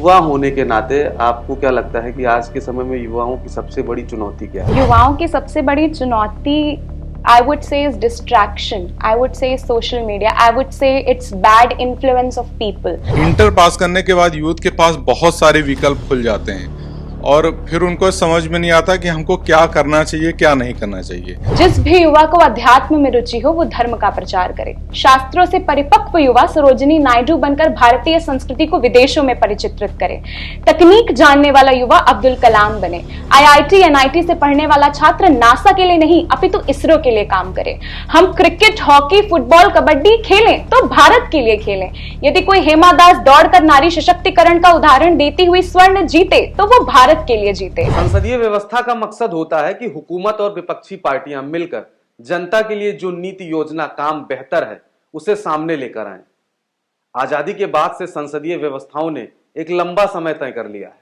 युवा होने के नाते आपको क्या लगता है कि आज के समय में युवाओं की सबसे बड़ी चुनौती क्या है? युवाओं की सबसे बड़ी चुनौती I would say is distraction. I would say social media. I would say it's bad influence of people. Inter pass करने के बाद यूथ के पास बहुत सारे विकल्प खुल जाते हैं और फिर उनको समझ में नहीं आता कि हमको क्या करना चाहिए, क्या नहीं करना चाहिए। जिस भी युवा को अध्यात्म में रुचि हो वो धर्म का प्रचार करे। शास्त्रों से परिपक्व युवा सरोजिनी नायडू बनकर भारतीय संस्कृति को विदेशों में परिचित्रित करे। तकनीक जानने वाला युवा अब्दुल कलाम बने। IIT NIT से पढ़ने वाला छात्र नासा के लिए नहीं अपितु इसरो के लिए काम करे। हम क्रिकेट, हॉकी, फुटबॉल, कबड्डी खेलें तो भारत के लिए खेलें। यदि कोई हेमा दास दौड़कर नारी सशक्तिकरण का उदाहरण देती हुई स्वर्ण जीते तो वो भारत के लिए जीते। संसदीय व्यवस्था का मकसद होता है कि हुकूमत और विपक्षी पार्टियां मिलकर जनता के लिए जो नीति योजना काम बेहतर है उसे सामने लेकर आए। आजादी के बाद से संसदीय व्यवस्थाओं ने एक लंबा समय तय कर लिया है,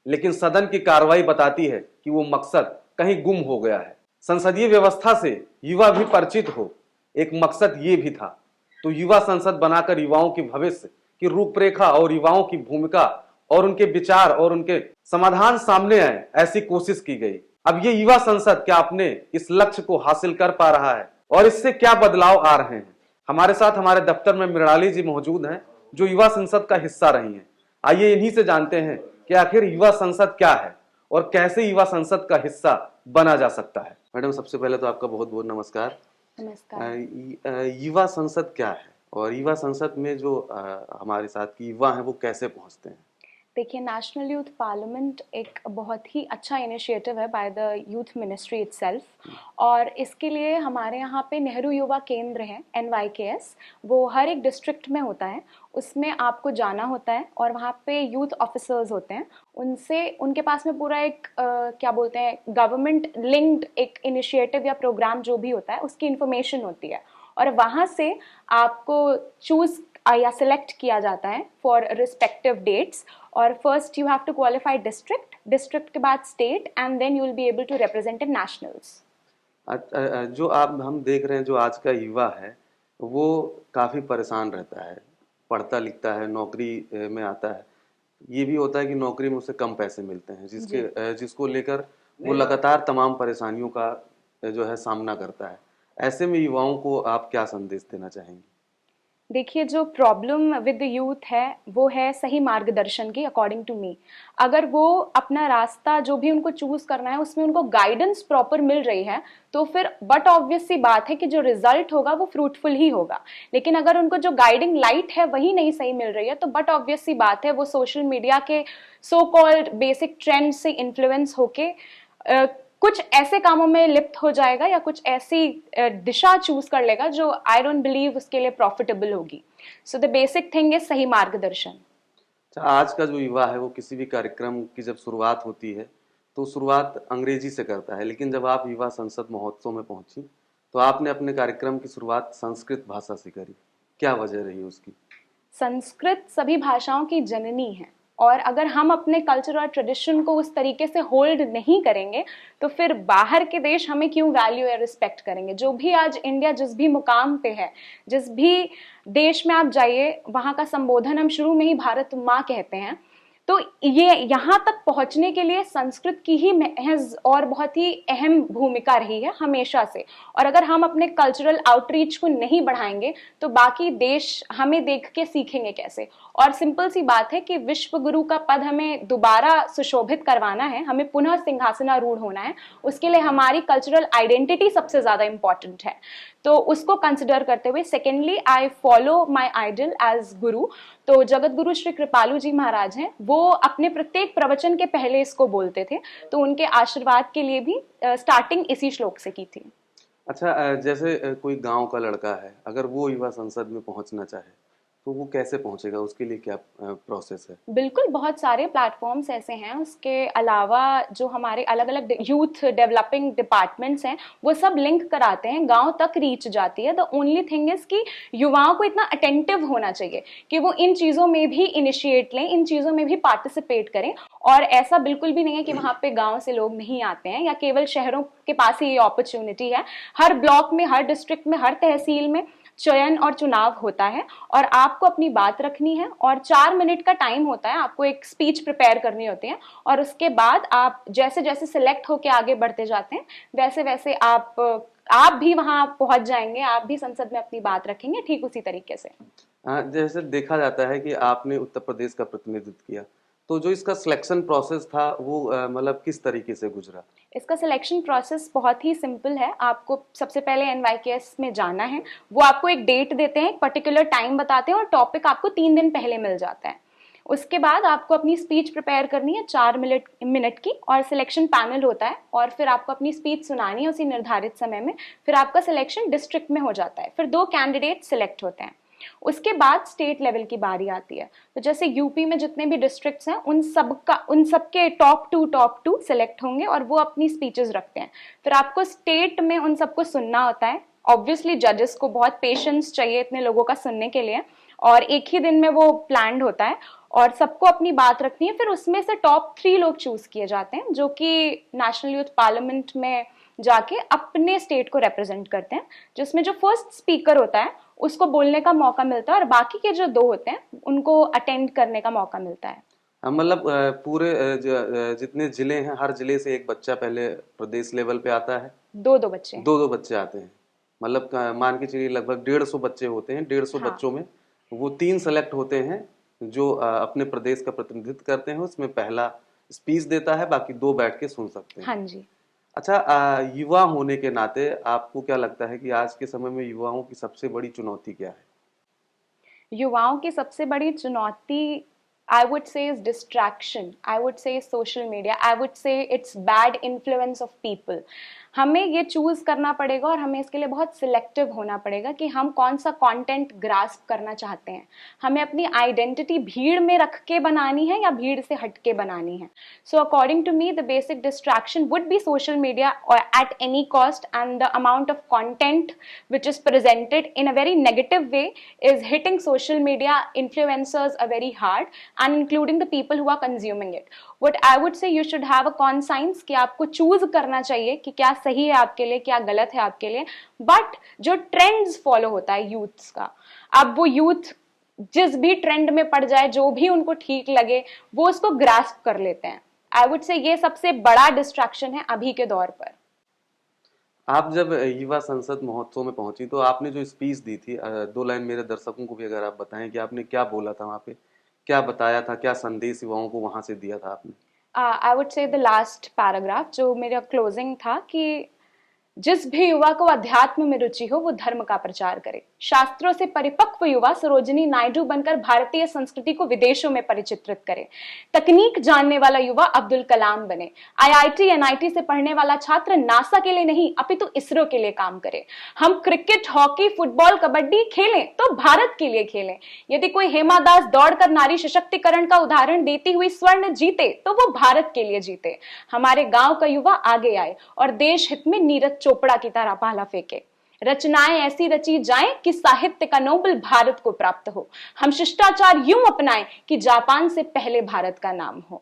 लेकिन सदन की कार्रवाई बताती है कि वो मकसद कहीं गुम हो गया है। संसदीय व्यवस्था से युवा भी परिचित हो, एक मकसद ये भी था, तो युवा संसद बनाकर युवाओं के भविष्य की रूपरेखा और युवाओं की भूमिका और उनके विचार और उनके समाधान सामने आए, ऐसी कोशिश की गई। अब ये युवा संसद क्या अपने इस लक्ष्य को हासिल कर पा रहा है और इससे क्या बदलाव आ रहे हैं? हमारे साथ हमारे दफ्तर में मृणाली जी मौजूद हैं जो युवा संसद का हिस्सा रही हैं। आइए इन्हीं से जानते हैं कि आखिर युवा संसद क्या है और कैसे युवा संसद का हिस्सा बना जा सकता है। मैडम, सबसे पहले तो आपका बहुत बहुत नमस्कार। नमस्कार। युवा संसद क्या है और युवा संसद में जो हमारे साथ की युवा हैं वो कैसे पहुंचते हैं? देखिए, नेशनल यूथ पार्लियामेंट एक बहुत ही अच्छा इनिशिएटिव है by the youth ministry itself, और इसके लिए हमारे यहाँ पे नेहरू युवा केंद्र है NYKS, वो हर एक डिस्ट्रिक्ट में होता है। उसमें आपको जाना होता है और वहाँ पे यूथ ऑफिसर्स होते हैं, उनसे उनके पास में पूरा एक क्या बोलते हैं गवर्नमेंट लिंक्ड एक इनिशिएटिव या प्रोग्राम जो भी होता है उसकी इन्फॉर्मेशन होती है, और वहाँ से आपको चूज़ या सिलेक्ट किया जाता है फॉर रिस्पेक्टिव डेट्स। और first you have to qualify district के बाद state, and then you will be able to represent in nationals. जो आप हम देख रहे हैं, जो आज का युवा है वो काफ़ी परेशान रहता है, पढ़ता लिखता है, नौकरी में आता है, ये भी होता है कि नौकरी में उसे कम पैसे मिलते हैं, जिसको लेकर वो लगातार तमाम परेशानियों का जो है सामना करता है। ऐसे में युवाओं को आप क्या संदेश देना चाहेंगे? देखिए, जो प्रॉब्लम विद द यूथ है वो है सही मार्गदर्शन की, अकॉर्डिंग टू मी। अगर वो अपना रास्ता जो भी उनको चूज करना है उसमें उनको गाइडेंस प्रॉपर मिल रही है तो फिर बट ऑब्वियस सी बात है कि जो रिजल्ट होगा वो फ्रूटफुल ही होगा। लेकिन अगर उनको जो गाइडिंग लाइट है वही नहीं सही मिल रही है तो बट ऑब्वियस सी बात है वो सोशल मीडिया के सो कॉल्ड बेसिक ट्रेंड से इन्फ्लुएंस होके कुछ ऐसे कामों में लिप्त हो जाएगा या कुछ ऐसी दिशा चूज कर लेगा जो आई डोंट बिलीव उसके लिए प्रॉफिटेबल होगी। So the basic thing is सही मार्गदर्शन। आज का जो युवा है वो किसी भी कार्यक्रम की जब शुरुआत होती है तो शुरुआत अंग्रेजी से करता है, लेकिन जब आप युवा संसद महोत्सव में पहुंची तो आपने अपने कार्यक्रम की शुरुआत संस्कृत भाषा से करी। क्या वजह रही उसकी? संस्कृत सभी भाषाओं की जननी है, और अगर हम अपने कल्चर और ट्रेडिशन को उस तरीके से होल्ड नहीं करेंगे तो फिर बाहर के देश हमें क्यों वैल्यू या रिस्पेक्ट करेंगे। जो भी आज इंडिया जिस भी मुकाम पे है, जिस भी देश में आप जाइए वहाँ का संबोधन हम शुरू में ही भारत माँ कहते हैं। तो ये यहाँ तक पहुँचने के लिए संस्कृत की ही महज और बहुत ही अहम भूमिका रही है हमेशा से। और अगर हम अपने कल्चरल आउटरीच को नहीं बढ़ाएंगे तो बाकी देश हमें देख के सीखेंगे कैसे। और सिंपल सी बात है कि विश्व गुरु का पद हमें दोबारा सुशोभित करवाना है, हमें पुनः सिंहासनारूढ़ होना है, उसके लिए हमारी कल्चरल आइडेंटिटी सबसे ज्यादा इंपॉर्टेंट है। तो उसको कंसिडर करते हुए secondly I follow my idol as guru. तो जगत गुरु श्री कृपालु जी महाराज हैं, वो अपने प्रत्येक प्रवचन के पहले इसको बोलते थे, तो उनके आशीर्वाद के लिए भी स्टार्टिंग इसी श्लोक से की थी। अच्छा, जैसे कोई गांव का लड़का है, अगर वो युवा संसद में पहुंचना चाहे तो वो कैसे पहुंचेगा? उसके लिए क्या प्रोसेस है? बिल्कुल, बहुत सारे प्लेटफॉर्म्स ऐसे हैं। उसके अलावा जो हमारे अलग अलग यूथ डेवलपिंग डिपार्टमेंट्स हैं वो सब लिंक कराते हैं, गांव तक रीच जाती है। द ओनली थिंग इज कि युवाओं को इतना अटेंटिव होना चाहिए कि वो इन चीज़ों में भी इनिशिएट लें, इन चीज़ों में भी पार्टिसिपेट करें। और ऐसा बिल्कुल भी नहीं है कि वहाँ पे गाँव से लोग नहीं आते हैं या केवल शहरों के पास ही ये अपॉर्चुनिटी है। हर ब्लॉक में, हर डिस्ट्रिक्ट में, हर तहसील में चयन और चुनाव होता है और आपको अपनी बात रखनी है और 4 मिनट का टाइम होता है, आपको एक स्पीच प्रिपेयर करनी होती है और उसके बाद आप जैसे जैसे सिलेक्ट होके आगे बढ़ते जाते हैं वैसे वैसे आप भी वहां पहुंच जाएंगे, आप भी संसद में अपनी बात रखेंगे ठीक उसी तरीके से। जैसे देखा जाता है कि आपने उत्तर प्रदेश का प्रतिनिधित्व किया, तो जो इसका सिलेक्शन प्रोसेस था वो मतलब किस तरीके से गुजरा? इसका सिलेक्शन प्रोसेस बहुत ही सिंपल है। आपको सबसे पहले NYKS में जाना है, वो आपको एक डेट देते हैं, एक पर्टिकुलर टाइम बताते हैं और टॉपिक आपको 3 दिन पहले मिल जाता है। उसके बाद आपको अपनी स्पीच प्रिपेयर करनी है 4 मिनट की और सिलेक्शन पैनल होता है और फिर आपको अपनी स्पीच सुनानी है उसी निर्धारित समय में। फिर आपका सिलेक्शन डिस्ट्रिक्ट में हो जाता है, फिर 2 कैंडिडेट सिलेक्ट होते हैं। उसके बाद स्टेट लेवल की बारी आती है। तो जैसे यूपी में जितने भी डिस्ट्रिक्ट्स हैं उन सबके टॉप टू सिलेक्ट होंगे और वो अपनी स्पीचेस रखते हैं। फिर आपको स्टेट में उन सबको सुनना होता है। ऑब्वियसली जजेस को बहुत पेशेंस चाहिए इतने लोगों का सुनने के लिए और एक ही दिन में वो प्लान्ड होता है और सबको अपनी बात रखनी है। फिर उसमें से टॉप 3 लोग चूज किए जाते हैं जो कि नेशनल यूथ पार्लियामेंट में जाके अपने स्टेट को रिप्रेजेंट करते हैं, जिसमें जो फर्स्ट स्पीकर होता है उसको बोलने का मौका मिलता है और बाकी के जो 2 होते हैं उनको अटेंड करने का मौका मिलता है। मतलब पूरे जितने जिले हैं हर जिले से एक बच्चा पहले प्रदेश लेवल पे आता है? 2 बच्चे, 2 बच्चे आते हैं। मतलब मान के चलिए लगभग 150 बच्चे होते हैं। 150 हाँ। बच्चों में वो 3 सेलेक्ट होते हैं जो अपने प्रदेश का प्रतिनिधित्व करते हैं। उसमें पहला स्पीच देता है, बाकी 2 बैठ के सुन सकते हैं। हाँ जी। अच्छा, युवा होने के नाते आपको क्या लगता है कि आज के समय में युवाओं की सबसे बड़ी चुनौती क्या है? युवाओं की सबसे बड़ी चुनौती I would say is distraction. I would say social media. I would say it's bad influence of people. हमें ये चूज करना पड़ेगा और हमें इसके लिए बहुत सिलेक्टिव होना पड़ेगा कि हम कौन सा कंटेंट ग्रास्प करना चाहते हैं। हमें अपनी आइडेंटिटी भीड़ में रख के बनानी है या भीड़ से हट के बनानी है। So according to me the basic distraction would be social media at any cost, and the amount of content which is presented in a very negative way is hitting social media influencers a very hard, and including the people who are consuming it. What I would say, you should have a conscience कि आपको choose करना चाहिए कि क्या सही है आपके लिए, क्या गलत है आपके लिए। बट जो ट्रेंड्स फॉलो होता है यूथ्स का, अब वो यूथ जिस भी ट्रेंड में पड़ जाए, जो भी उनको ठीक लगे वो उसको ग्रास्प कर लेते हैं। आई वुड से ये सबसे बड़ा डिस्ट्रैक्शन है अभी के दौर पर। आप जब युवा संसद महोत्सव में पहुंची तो आपने जो स्पीच दी थी, 2 लाइन मेरे दर्शकों को भी अगर आप बताएं कि आपने क्या बोला था वहां पे, क्या बताया था, क्या संदेश युवाओं को वहां से दिया था आपने? आई वुड से द लास्ट पैराग्राफ जो मेरा क्लोजिंग था कि जिस भी युवा को अध्यात्म में रुचि हो वो धर्म का प्रचार करे। शास्त्रों से परिपक्व युवा सरोजिनी नायडू बनकर भारतीय संस्कृति को विदेशों में परिचित्रित करे। तकनीक जानने वाला युवा अब्दुल कलाम बने। IIT NIT से पढ़ने वाला छात्र नासा के लिए नहीं अपितु इसरो के लिए काम करे। हम क्रिकेट, हॉकी, फुटबॉल, कबड्डी खेलें तो भारत के लिए खेलें। यदि कोई हेमा दास दौड़कर नारी सशक्तिकरण का उदाहरण देती हुई स्वर्ण जीते तो वो भारत के लिए जीते। हमारे गांव का युवा आगे आए और देश हित में नीरज चोपड़ा की तरह भाला फेंके। रचनाएं ऐसी रची जाएं कि साहित्य का नोबेल भारत को प्राप्त हो। हम शिष्टाचार यूं अपनाएं कि जापान से पहले भारत का नाम हो।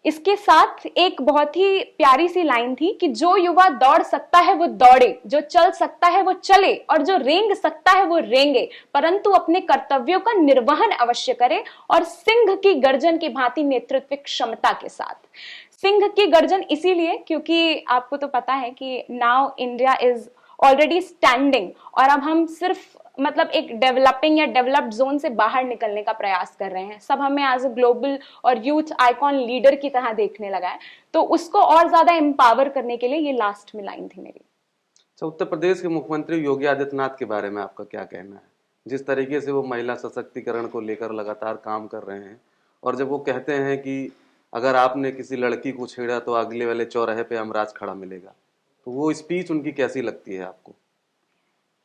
इसके साथ एक बहुत ही प्यारी सी लाइन थी कि जो युवा दौड़ सकता है वो दौड़े, जो चल सकता है वो चले और जो रेंग सकता है वो रेंगे, परंतु अपने कर्तव्यों का निर्वहन अवश्य करे और सिंह की गर्जन की भांति नेतृत्व क्षमता के साथ। सिंह की गर्जन इसीलिए क्योंकि आपको तो पता है कि now India is already standing और अब हम सिर्फ मतलब एक डेवलपिंग या डेवलप्ड जोन से बाहर निकलने का प्रयास कर रहे हैं। सब हमें एज अ ग्लोबल और यूथ आइकॉन लीडर की तरह देखने लगा है, तो उसको और ज्यादा एम्पावर करने के लिए ये लास्ट में लाइन थी मेरी। अच्छा, उत्तर प्रदेश के मुख्यमंत्री योगी आदित्यनाथ के बारे में आपका क्या कहना है? जिस तरीके से वो महिला सशक्तिकरण को लेकर लगातार काम कर रहे हैं और जब वो कहते हैं कि अगर आपने किसी लड़की को छेड़ा तो अगले वाले चौराहे पे अमराज खड़ा मिलेगा, तो वो स्पीच उनकी कैसी लगती है आपको?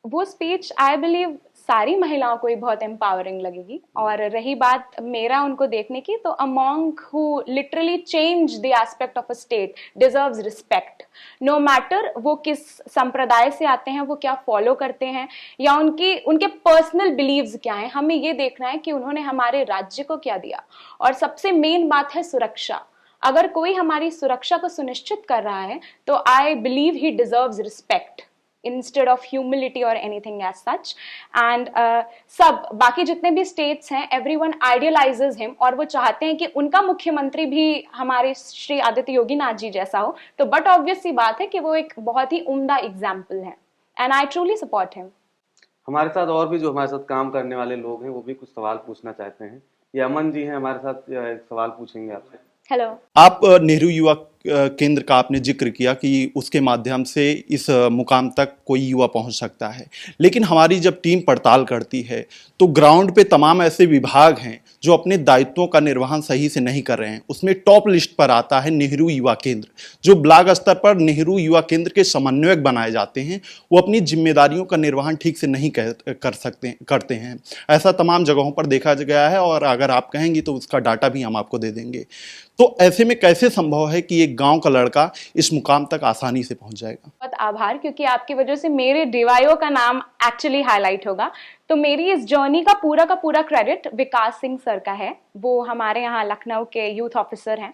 वो स्पीच आई बिलीव सारी महिलाओं को ही बहुत एम्पावरिंग लगेगी। और रही बात मेरा उनको देखने की, तो a monk who literally change the aspect of a state deserves respect, no matter वो किस संप्रदाय से आते हैं, वो क्या फॉलो करते हैं या उनके पर्सनल बिलीव्स क्या हैं। हमें ये देखना है कि उन्होंने हमारे राज्य को क्या दिया। और सबसे मेन बात है सुरक्षा। अगर कोई हमारी सुरक्षा को सुनिश्चित कर रहा है तो I believe he deserves respect. instead of humility or anything as such. And सब बाकी जितने भी states हैं, everyone idealizes him और वो चाहते हैं कि उनका मुख्यमंत्री भी हमारे श्री आदित्य योगी नाथ जी जैसा हो. तो but obvious सी बात है कि वो एक बहुत ही उम्दा एग्जाम्पल है, and I truly support him. हमारे साथ और भी जो हमारे साथ काम करने वाले लोग हैं वो भी कुछ सवाल पूछना चाहते हैं. ये अमन जी हैं हमारे साथ, एक सवाल पूछेंगे आपसे. हेलो. आप नेहरू युवा केंद्र का आपने जिक्र किया कि उसके माध्यम से इस मुकाम तक कोई युवा पहुंच सकता है, लेकिन हमारी जब टीम पड़ताल करती है तो ग्राउंड पे तमाम ऐसे विभाग हैं जो अपने दायित्वों का निर्वहन सही से नहीं कर रहे हैं. उसमें टॉप लिस्ट पर आता है नेहरू युवा केंद्र. जो ब्लॉक स्तर पर नेहरू युवा केंद्र के समन्वयक बनाए जाते हैं वो अपनी जिम्मेदारियों का निर्वहन ठीक से नहीं करते हैं. ऐसा तमाम जगहों पर देखा गया है और अगर आप कहेंगी तो उसका डाटा भी हम आपको दे देंगे. तो ऐसे में कैसे संभव है कि एक गांव का लड़का इस मुकाम तक आसानी से पहुंच जाएगा? बहुत आभार, क्योंकि आपकी वजह से मेरे डीवाईओ का नाम एक्चुअली हाईलाइट होगा. तो मेरी इस जर्नी का पूरा क्रेडिट विकास सिंह सर का है. वो हमारे यहाँ लखनऊ के यूथ ऑफिसर हैं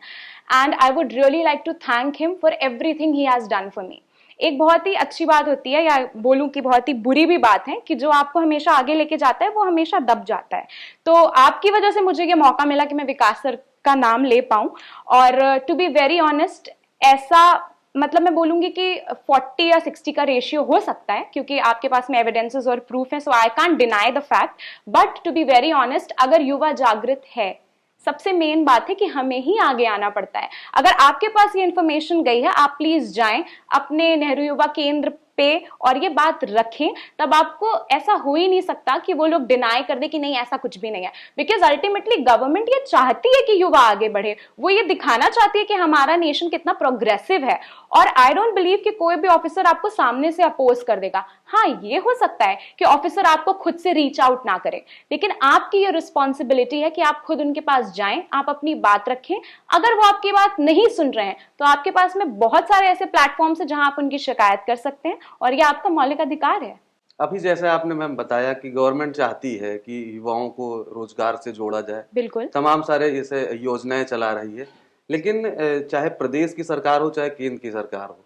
and I would really like to thank him for everything he has done for me. एक बहुत ही अच्छी बात होती है, या बोलूं कि बहुत ही बुरी भी बात है, कि जो आपको हमेशा आगे लेके जाता है वो हमेशा दब जाता है. तो आपकी वजह से मुझे ये मौका मिला कि मैं विकास सर का नाम ले पाऊं. और टू बी वेरी ऑनेस्ट, ऐसा मतलब मैं बोलूंगी कि 40 या 60 का रेशियो हो सकता है, क्योंकि आपके पास में एविडेंसेस और प्रूफ है, so I can't deny the fact. But to be very honest, अगर युवा जागृत है, सबसे मेन बात है कि हमें ही आगे आना पड़ता है. अगर आपके पास ये इन्फॉर्मेशन गई है, आप प्लीज जाएं अपने नेहरू युवा केंद्र पे और ये बात रखें. तब आपको ऐसा हो ही नहीं सकता कि वो लोग डिनाई कर दे कि नहीं ऐसा कुछ भी नहीं है. बिकॉज अल्टीमेटली गवर्नमेंट ये चाहती है कि युवा आगे बढ़े. वो ये दिखाना चाहती है कि हमारा नेशन कितना प्रोग्रेसिव है. और आई डोंट बिलीव कि कोई भी ऑफिसर आपको सामने से अपोज कर देगा. हाँ, ये हो सकता है कि ऑफिसर आपको खुद से रीच आउट ना करे, लेकिन आपकी ये रिस्पॉन्सिबिलिटी है कि आप खुद उनके पास जाएं, आप अपनी बात रखें. अगर वो आपकी बात नहीं सुन रहे हैं तो आपके पास में बहुत सारे ऐसे प्लेटफॉर्म्स हैं जहां आप उनकी शिकायत कर सकते हैं, और ये आपका मौलिक अधिकार है. अभी जैसे आपने मैम बताया कि गवर्नमेंट चाहती है कि युवाओं को रोजगार से जोड़ा जाए, बिल्कुल तमाम सारे जैसे योजनाएं चला रही है, लेकिन चाहे प्रदेश की सरकार हो चाहे केंद्र की सरकार हो,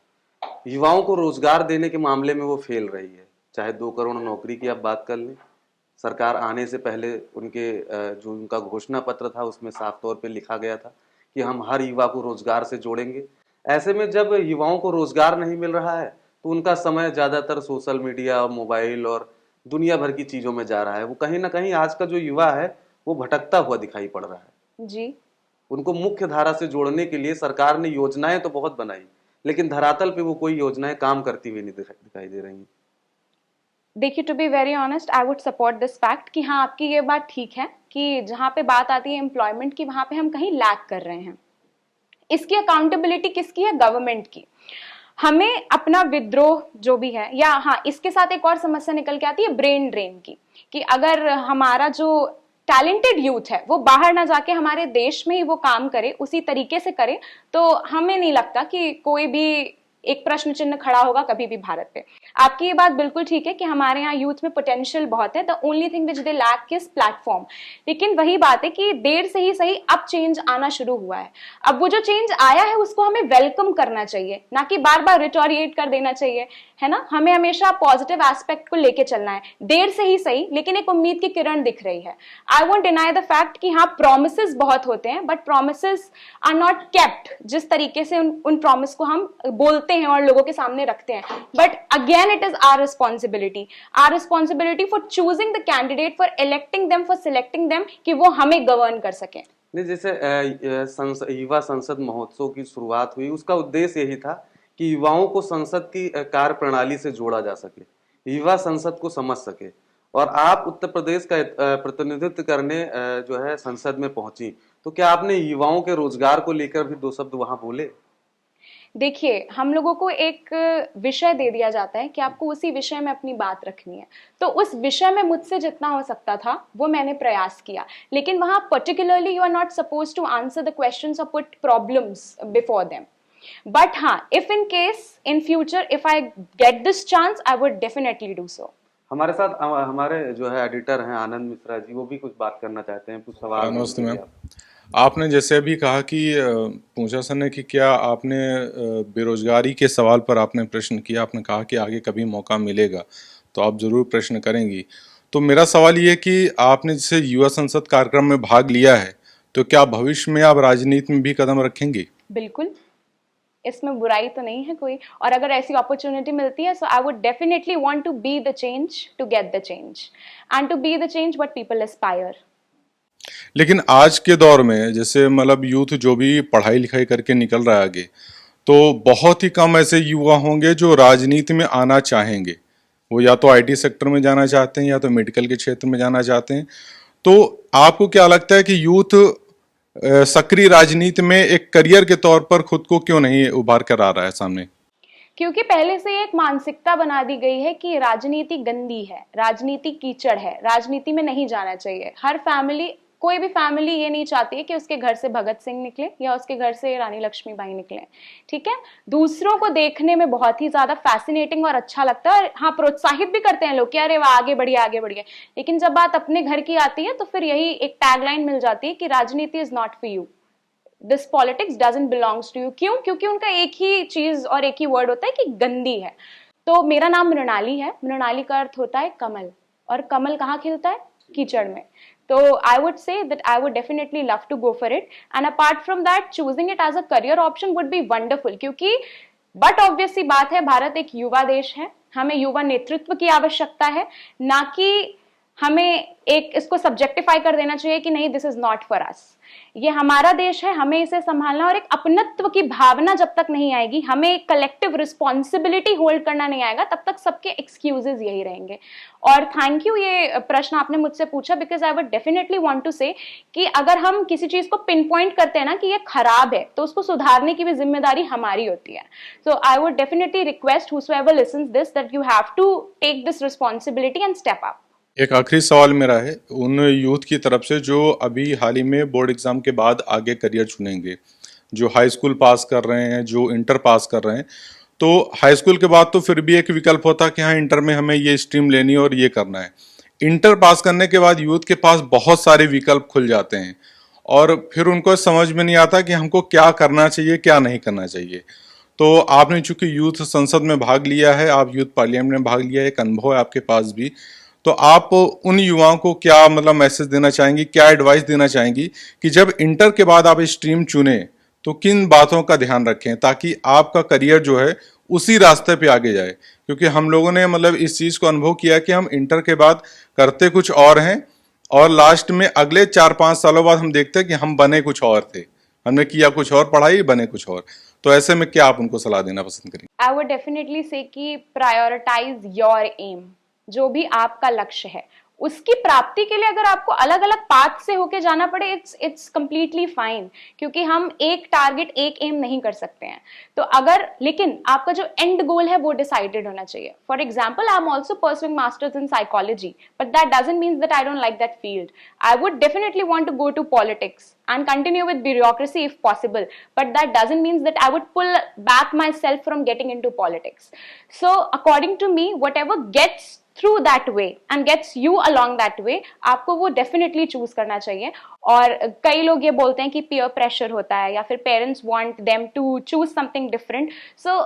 युवाओं को रोजगार देने के मामले में वो फेल रही है. चाहे 2 करोड़ नौकरी की आप बात कर लें, सरकार आने से पहले उनके जो उनका घोषणा पत्र था उसमें साफ तौर पे लिखा गया था कि हम हर युवा को रोजगार से जोड़ेंगे. ऐसे में जब युवाओं को रोजगार नहीं मिल रहा है तो उनका समय ज्यादातर सोशल मीडिया और मोबाइल और दुनिया भर की चीजों में जा रहा है. वो कहीं ना कहीं आज का जो युवा है वो भटकता हुआ दिखाई पड़ रहा है जी. उनको मुख्य धारा से जोड़ने के लिए सरकार ने योजनाएं तो बहुत बनाई, लेकिन धरातल पे वो कोई योजनाएं काम करती हुई नहीं दिखाई दे रही. देखिए, to be very honest, I would support this fact कि हाँ, आपकी ये बात ठीक है कि जहाँ पे बात आती है एम्प्लॉयमेंट की, वहां पे हम कहीं लैग कर रहे हैं. इसकी अकाउंटेबिलिटी किसकी है? गवर्नमेंट की. हमें अपना विद्रोह जो भी है, या हाँ, इसके साथ एक और समस्या निकल के आती है ब्रेन ड्रेन की, कि अगर हमारा जो टैलेंटेड यूथ है वो बाहर ना जाके हमारे देश में ही वो काम करे, उसी तरीके से करे, तो हमें नहीं लगता कि कोई भी एक प्रश्न चिन्ह खड़ा होगा कभी भी भारत पे. आपकी ये बात बिल्कुल ठीक है कि हमारे यहाँ यूथ में पोटेंशियल बहुत है. The only thing which they lack is platform. लेकिन वही बात है कि देर से ही सही अब चेंज आना शुरू हुआ है. अब वो जो चेंज आया है उसको हमें वेलकम करना चाहिए, ना कि बार बार रिटोरिएट कर देना चाहिए, है ना. हमें हमेशा पॉजिटिव एस्पेक्ट को लेके चलना है. देर से ही सही, लेकिन एक उम्मीद की किरण दिख रही है. I won't deny the fact कि हाँ, प्रोमिसेस बहुत होते हैं, but promises are not kept. जिस तरीके से उन प्रोमिस को हम बोलते हैं और लोगों के सामने रखते हैं. But again it is our responsibility for choosing the candidate, for electing them, for selecting them, कि वो हमें गवर्न कर सके. नहीं, जैसे युवा संसद महोत्सव की शुरुआत हुई, उसका उद्देश्य यही था कि युवाओं को संसद की कार्य प्रणाली से जोड़ा जा सके, युवा संसद को समझ सके. और आप उत्तर प्रदेश का प्रतिनिधित्व करने जो है संसद में पहुंची, तो क्या आपने युवाओं के रोजगार को लेकर भी 2 शब्द वहां बोले? देखिए, हम लोगों को एक विषय दे दिया जाता है कि आपको उसी विषय में अपनी बात रखनी है. तो उस विषय में मुझसे जितना हो सकता था वो मैंने प्रयास किया. लेकिन वहां particularly you are not suppose to answer the questions और put problems before them. But हाँ, if in case in future if I get this chance, I would definitely do so. हमारे साथ हमारे जो है एडिटर हैं आनंद मिश्रा जी, वो भी कुछ बात करना चाहते हैं, कुछ सवाल. नमस्ते मैम. आपने जैसे अभी कहा कि पूछा सर ने कि क्या आपने बेरोजगारी के सवाल पर आपने प्रश्न किया, आपने कहा कि आगे कभी मौका मिलेगा तो आप जरूर प्रश्न करेंगी। तो मेरा सवाल ये है कि आपने जैसे युवा संसद कार्यक्रम में भाग लिया है, तो क्या भविष्य में आप राजनीति में भी कदम रखेंगी? बिल्कुल, इसमें बुराई तो नहीं है कोई, और अगर ऐसी अपॉर्चुनिटी मिलती है, so I would definitely want to be the change, to get the change and to be the change what people aspire. लेकिन आज के दौर में जैसे मतलब यूथ जो भी पढ़ाई लिखाई करके निकल रहा है आगे, तो बहुत ही कम ऐसे युवा होंगे जो राजनीति में आना चाहेंगे। वो या तो आईटी सेक्टर में जाना चाहते हैं या तो मेडिकल के क्षेत्र में जाना चाहते हैं। तो आपको क्या लगता है कि यूथ सक्रिय राजनीति में एक करियर के तौर पर खुद को क्यों नहीं उभार कर आ रहा है सामने? क्योंकि पहले से एक मानसिकता बना दी गई है कि राजनीति गंदी है, राजनीति कीचड़ है, राजनीति में नहीं जाना चाहिए। हर फैमिली, कोई भी फैमिली ये नहीं चाहती है कि उसके घर से भगत सिंह निकले या उसके घर से रानी लक्ष्मीबाई निकले, ठीक है। दूसरों को देखने में बहुत ही ज्यादा फैसिनेटिंग और अच्छा लगता है, और हाँ, प्रोत्साहित भी करते हैं लोग कि अरे वाह, आगे बढ़िए आगे बढ़िए। लेकिन जब बात अपने घर की आती है तो फिर यही एक टैगलाइन मिल जाती है कि राजनीति is not for you, this politics doesn't belongs to you. क्यों? क्योंकि उनका एक ही चीज और एक ही वर्ड होता है कि गंदी है। तो मेरा नाम मृणाली है, मृणाली का अर्थ होता है कमल, और कमल कहाँ खिलता है? कीचड़ में। तो I would say that I would definitely love to go for it, and apart from that choosing it as a career option would be wonderful. क्योंकि बट ऑब्वियस सी बात है, भारत एक युवा देश है, हमें युवा नेतृत्व की आवश्यकता है, ना कि हमें एक इसको सब्जेक्टिफाई कर देना चाहिए कि नहीं, this is not for us. ये हमारा देश है, हमें इसे संभालना, और एक अपनत्व की भावना जब तक नहीं आएगी, हमें कलेक्टिव रिस्पॉन्सिबिलिटी होल्ड करना नहीं आएगा, तब तक सबके एक्सक्यूजेस यही रहेंगे। और थैंक यू ये प्रश्न आपने मुझसे पूछा, because I would definitely want to say कि अगर हम किसी चीज को पिन पॉइंट करते हैं ना कि ये खराब है, तो उसको सुधारने की भी जिम्मेदारी हमारी होती है। So I would definitely request whosoever listens this that you have to take this responsibility and step up. एक आखिरी सवाल मेरा है उन यूथ की तरफ से जो अभी हाल ही में बोर्ड एग्जाम के बाद आगे करियर चुनेंगे, जो हाई स्कूल पास कर रहे हैं, जो इंटर पास कर रहे हैं। तो हाई स्कूल के बाद तो फिर भी एक विकल्प होता है कि हाँ, इंटर में हमें ये स्ट्रीम लेनी है और ये करना है। इंटर पास करने के बाद यूथ के पास बहुत सारे विकल्प खुल जाते हैं और फिर उनको समझ में नहीं आता कि हमको क्या करना चाहिए, क्या नहीं करना चाहिए। तो आपने चूंकि यूथ संसद में भाग लिया है, आप यूथ पार्लियामेंट में भाग लिया है, एक अनुभव है आपके पास भी, तो आप उन युवाओं को क्या मतलब मैसेज देना चाहेंगी, क्या एडवाइस देना चाहेंगी कि जब इंटर के बाद आप स्ट्रीम चुने तो किन बातों का ध्यान रखें ताकि आपका करियर जो है उसी रास्ते पे आगे जाए? क्योंकि हम लोगों ने मतलब इस चीज को अनुभव किया कि हम इंटर के बाद करते कुछ और हैं और लास्ट में अगले 4-5 सालों बाद हम देखते हैं कि हम बने कुछ और थे, हमने किया कुछ और, पढ़ाई बने कुछ और। तो ऐसे में क्या आप उनको सलाह देना पसंद करेंगे? आई वुड डेफिनेटली से कि प्रायोरिटाइज योर एम। जो भी आपका लक्ष्य है उसकी प्राप्ति के लिए अगर आपको अलग अलग पाथ से होके जाना पड़े, इट्स कंप्लीटली फाइन, क्योंकि हम एक टारगेट, एक एम नहीं कर सकते हैं। तो अगर, लेकिन आपका जो एंड गोल है वो डिसाइडेड होना चाहिए। For example, I am also pursuing masters in psychology, but that doesn't mean that I don't like that field. I would definitely want to go to politics and continue with bureaucracy if possible, but that doesn't mean that I would pull back myself from getting into politics. So according to me, whatever gets through that way and gets you along that way, आपको वो definitely choose करना चाहिए। और कई लोग ये बोलते हैं कि peer pressure होता है या फिर parents want them to choose something different. So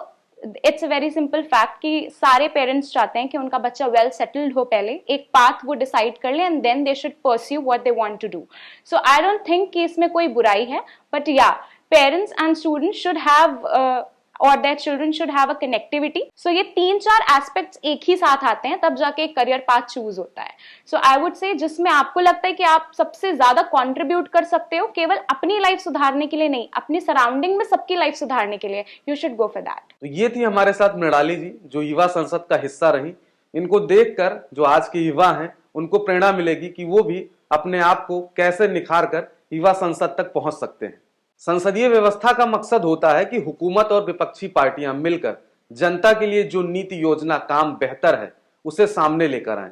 it's a very simple fact कि सारे पेरेंट्स चाहते हैं कि उनका बच्चा वेल सेटल्ड हो, पहले एक पाथ वो डिसाइड कर ले, and then they should pursue what they want to do. So I don't think कि इसमें कोई बुराई है, बट या, parents and students should have और their children should have a connectivity. So ये 3-4 एस्पेक्ट्स एक ही साथ आते हैं, तब जाके एक करियर पाथ चूज होता है। सो आई वुड से जिसमें आपको लगता है कि आप सबसे ज्यादा कंट्रीब्यूट कर सकते हो, केवल अपनी लाइफ सुधारने के लिए नहीं, अपनी सराउंडिंग में सबकी लाइफ सुधारने के लिए, you should go for that. तो ये थी हमारे साथ मृणाली जी, जो युवा संसद का हिस्सा रही। इनको देखकर जो आज के युवा हैं उनको प्रेरणा मिलेगी कि वो भी अपने आप को कैसे निखार कर युवा संसद तक पहुंच सकते हैं। संसदीय व्यवस्था का मकसद होता है कि हुकूमत और विपक्षी पार्टियां मिलकर जनता के लिए जो नीति योजना काम बेहतर है उसे सामने लेकर आएं।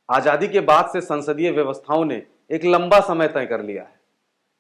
आजादी के बाद से संसदीय व्यवस्थाओं ने एक लंबा समय तय कर लिया है,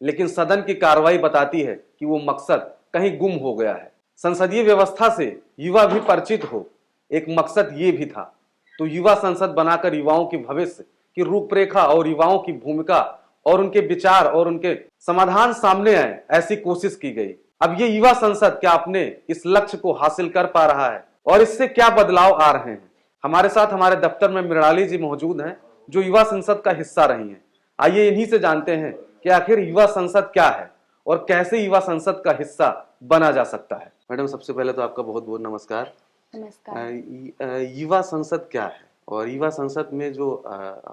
लेकिन सदन की कार्रवाई बताती है कि वो मकसद कहीं गुम हो गया है। संसदीय व्यवस्था से युवा भी परिचित हो, एक मकसद ये भी था। तो युवा संसद बनाकर युवाओं के भविष्य की रूपरेखा और युवाओं की भूमिका और उनके विचार और उनके समाधान सामने आए, ऐसी कोशिश की गई। अब ये युवा संसद क्या अपने इस लक्ष्य को हासिल कर पा रहा है और इससे क्या बदलाव आ रहे हैं? हमारे साथ हमारे दफ्तर में मृणाली जी मौजूद हैं, जो युवा संसद का हिस्सा रही हैं। आइए इन्हीं से जानते हैं कि आखिर युवा संसद क्या है और कैसे युवा संसद का हिस्सा बना जा सकता है। मैडम, सबसे पहले तो आपका बहुत बहुत नमस्कार। नमस्कार। युवा संसद क्या है और युवा संसद में जो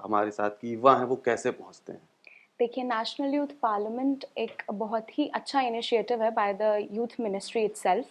हमारे साथ की युवा हैं वो कैसे पहुंचते हैं? देखिए, नेशनल यूथ पार्लियामेंट एक बहुत ही अच्छा इनिशिएटिव है by the youth ministry itself,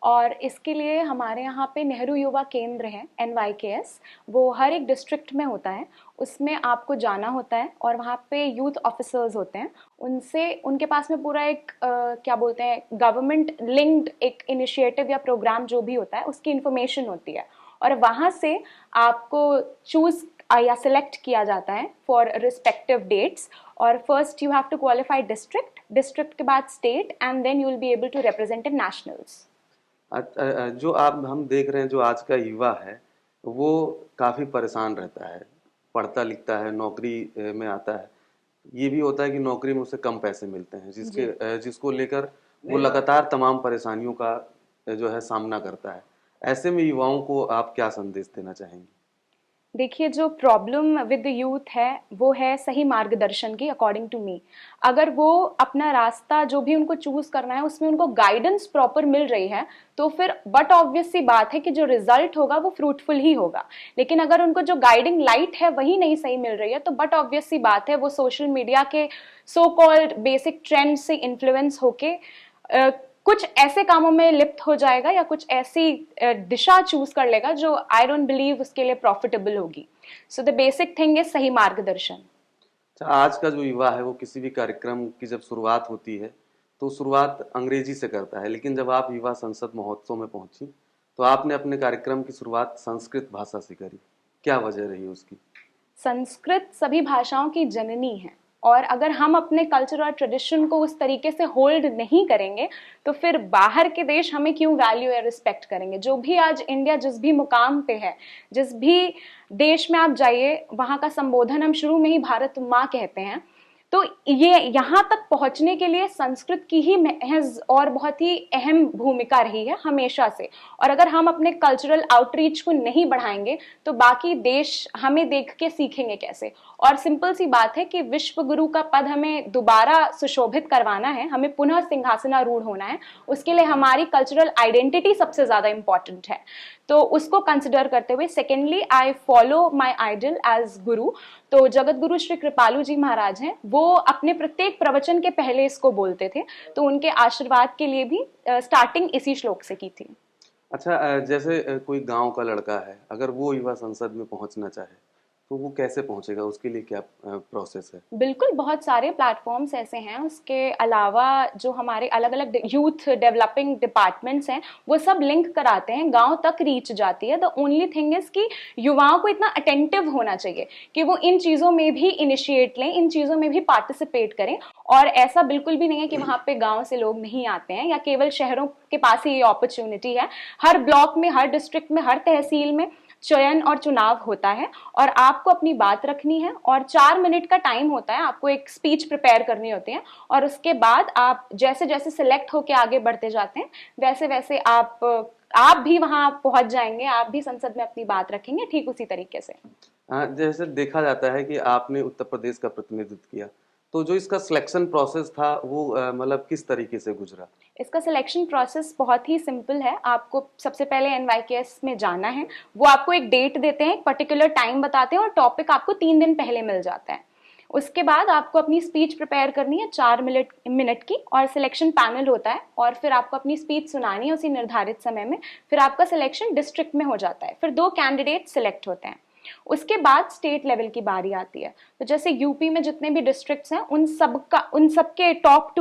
और इसके लिए हमारे यहाँ पे नेहरू युवा केंद्र है NYKS, वो हर एक डिस्ट्रिक्ट में होता है। उसमें आपको जाना होता है और वहाँ पे यूथ ऑफिसर्स होते हैं, उनसे उनके पास में पूरा एक क्या बोलते हैं, गवर्नमेंट लिंक्ड एक इनिशिएटिव या प्रोग्राम जो भी होता है उसकी इन्फॉर्मेशन होती है, और वहाँ से आपको चूज या सिलेक्ट किया जाता है फॉर रिस्पेक्टिव डेट्स। और first you have to qualify district के बाद state, and then you will be able to represent in nationals. जो हम देख रहे हैं, जो आज का युवा है वो काफ़ी परेशान रहता है, पढ़ता लिखता है, नौकरी में आता है, ये भी होता है कि नौकरी में उसे कम पैसे मिलते हैं, जिसको लेकर वो लगातार तमाम परेशानियों का जो है सामना करता है। ऐसे में युवाओं को आप क्या संदेश देना चाहेंगे? देखिए, जो प्रॉब्लम विद द यूथ है वो है सही मार्गदर्शन की, अकॉर्डिंग टू मी। अगर वो अपना रास्ता जो भी उनको चूज करना है उसमें उनको गाइडेंस प्रॉपर मिल रही है तो फिर बट ऑब्वियस सी बात है कि जो रिजल्ट होगा वो फ्रूटफुल ही होगा। लेकिन अगर उनको जो गाइडिंग लाइट है वही नहीं सही मिल रही है तो बट ऑब्वियस सी बात है वो सोशल मीडिया के सो कॉल्ड बेसिक ट्रेंड से इन्फ्लुएंस होके कुछ ऐसे कामों में लिप्त हो जाएगा या कुछ ऐसी दिशा चूज कर लेगा जो आई डोंट बिलीव उसके लिए प्रॉफिटेबल होगी। So the basic thing is सही मार्गदर्शन। अच्छा, आज का जो युवा है वो किसी भी कार्यक्रम की जब शुरुआत होती है तो शुरुआत अंग्रेजी से करता है, लेकिन जब आप युवा संसद महोत्सव में पहुंची तो आपने अपने कार्यक्रम की शुरुआत संस्कृत भाषा से करी। क्या वजह रही उसकी? संस्कृत सभी भाषाओं की जननी है, और अगर हम अपने कल्चर और ट्रेडिशन को उस तरीके से होल्ड नहीं करेंगे तो फिर बाहर के देश हमें क्यों वैल्यू या रिस्पेक्ट करेंगे। जो भी आज इंडिया जिस भी मुकाम पे है, जिस भी देश में आप जाइए, वहाँ का संबोधन हम शुरू में ही भारत माँ कहते हैं। तो ये यहाँ तक पहुँचने के लिए संस्कृत की ही महज और बहुत ही अहम भूमिका रही है हमेशा से। और अगर हम अपने कल्चरल आउटरीच को नहीं बढ़ाएंगे तो बाकी देश हमें देख के सीखेंगे कैसे। और सिंपल सी बात है कि विश्व गुरु का पद हमें दोबारा सुशोभित करवाना है, हमें पुनः सिंहासनारूढ़ होना है, उसके लिए हमारी कल्चरल आइडेंटिटी सबसे ज्यादा इंपॉर्टेंट है। तो उसको कंसिडर करते हुए secondly I follow my idol as guru. तो जगत गुरु श्री कृपालु जी महाराज हैं, वो अपने प्रत्येक प्रवचन के पहले इसको बोलते थे, तो उनके आशीर्वाद के लिए भी स्टार्टिंग इसी श्लोक से की थी। अच्छा, जैसे कोई गांव का लड़का है, अगर वो युवा संसद में पहुंचना चाहे तो वो कैसे पहुंचेगा? उसके लिए क्या प्रोसेस है? बिल्कुल, बहुत सारे प्लेटफॉर्म्स ऐसे हैं। उसके अलावा जो हमारे अलग अलग यूथ डेवलपिंग डिपार्टमेंट्स हैं वो सब लिंक कराते हैं, गांव तक रीच जाती है। द ओनली थिंग इज कि युवाओं को इतना अटेंटिव होना चाहिए कि वो इन चीज़ों में भी इनिशिएट लें, इन चीज़ों में भी पार्टिसिपेट करें। और ऐसा बिल्कुल भी नहीं है कि वहाँ पे गाँव से लोग नहीं आते हैं या केवल शहरों के पास ही ये अपॉर्चुनिटी है। हर ब्लॉक में, हर डिस्ट्रिक्ट में, हर तहसील में चयन और चुनाव होता है और आपको अपनी बात रखनी है और 4 मिनट का टाइम होता है। आपको एक स्पीच प्रिपेयर करनी होती है और उसके बाद आप जैसे जैसे सिलेक्ट होके आगे बढ़ते जाते हैं वैसे वैसे आप भी वहां पहुंच जाएंगे, आप भी संसद में अपनी बात रखेंगे ठीक उसी तरीके से। जैसे देखा जाता है कि आपने उत्तर प्रदेश का प्रतिनिधित्व किया, तो जो इसका सिलेक्शन प्रोसेस था वो मतलब किस तरीके से गुजरा? इसका सिलेक्शन प्रोसेस बहुत ही सिंपल है। आपको सबसे पहले NYKS में जाना है, वो आपको एक डेट देते हैं, एक पर्टिकुलर टाइम बताते हैं और टॉपिक आपको 3 दिन पहले मिल जाता है। उसके बाद आपको अपनी स्पीच प्रिपेयर करनी है 4 मिनट की, और सिलेक्शन पैनल होता है और फिर आपको अपनी स्पीच सुनानी है उसी निर्धारित समय में। फिर आपका सिलेक्शन डिस्ट्रिक्ट में हो जाता है, फिर 2 कैंडिडेट सिलेक्ट होते हैं। उसके बाद स्टेट लेवल की बारी आती है। तो जैसे यूपी में जितने भी डिस्ट्रिक्ट्स हैं उन सबके टॉप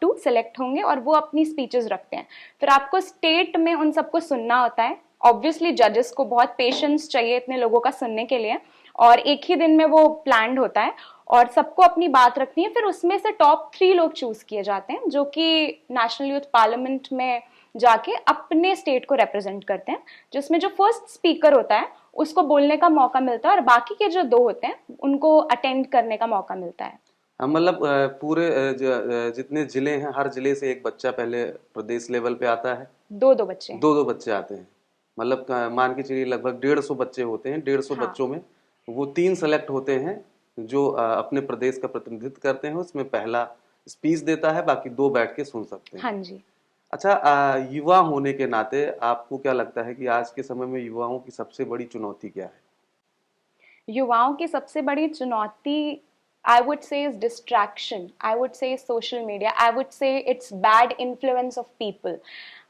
टू सिलेक्ट होंगे और वो अपनी स्पीचेस रखते हैं। फिर आपको स्टेट में उन सबको सुनना होता है। ऑब्वियसली जजेस को बहुत पेशेंस चाहिए इतने लोगों का सुनने के लिए, और एक ही दिन में वो प्लान्ड होता है और सबको अपनी बात रखनी है। फिर उसमें से टॉप 3 लोग चूज किए जाते हैं जो कि नेशनल यूथ पार्लियामेंट में जाके अपने स्टेट को रिप्रेजेंट करते हैं, जिसमें जो फर्स्ट स्पीकर होता है उसको बोलने का मौका मिलता है और बाकी के जो 2 होते हैं उनको अटेंड करने का मौका मिलता है। मतलब पूरे जितने जिले हैं, हर जिले से एक बच्चा पहले प्रदेश लेवल पे आता है। दो दो बच्चे हैं। दो बच्चे आते हैं, मतलब मान के चलिए लगभग 150 बच्चे होते हैं। 150 हाँ। बच्चों में वो 3 सेलेक्ट होते हैं जो अपने प्रदेश का प्रतिनिधित्व करते हैं। उसमें पहला स्पीच देता है, बाकी 2 बैठ के सुन सकते हैं। हाँ जी। अच्छा, युवा होने के नाते आपको क्या लगता है कि आज के समय में युवाओं की सबसे बड़ी चुनौती क्या है? युवाओं की सबसे बड़ी चुनौती I would say is distraction. I would say social media. I would say it's bad influence of people.